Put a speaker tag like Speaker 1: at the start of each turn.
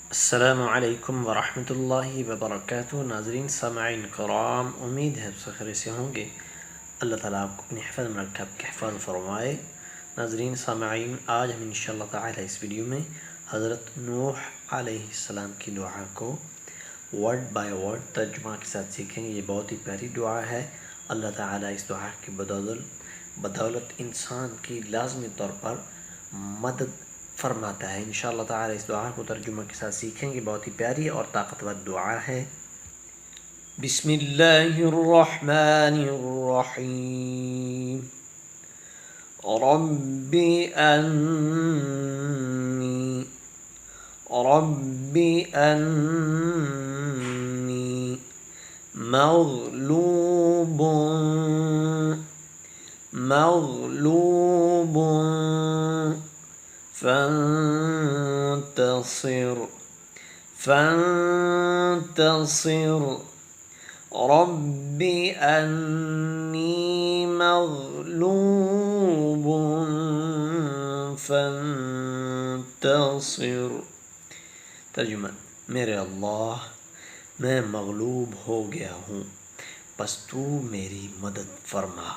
Speaker 1: अस्सलामु अलैकुम वरहमतुल्लाहि वबरकातुहू। नाज़रीन सामईन कराम, उम्मीद है सब खैर से होंगे। अल्लाह ताला आपको अपनी हिफ़्ज़ में रखे, आपकी हिफ़्ज़ फरमाए। नाज़रीन सामईन, आज हम इंशाअल्लाह ताला इस वीडियो में हज़रत नूह अलैहिस्सलाम की दुआ को वर्ड बाय वर्ड तर्जुमा के साथ सीखेंगे। ये बहुत ही प्यारी दुआ है। अल्लाह ताला इस दुआ की बदौलत इंसान की लाज़मी तौर पर मदद फरमाता है। इंशाअल्लाह ताला इस दुआ को तर्जुमा के साथ सीखेंगे। बहुत ही प्यारी और ताकतवर दुआ है। बिस्मिल्लाहिर्रहमानिर्रहीम। रब्बी अन्नी मग़लूबुन फंतसिर। रब्बी अन्नी मग़लूबुन फंतसिर। तर्जुमा, मेरे अल्लाह, मैं मग़लूब हो गया हूँ, बस तू मेरी मदद फरमा।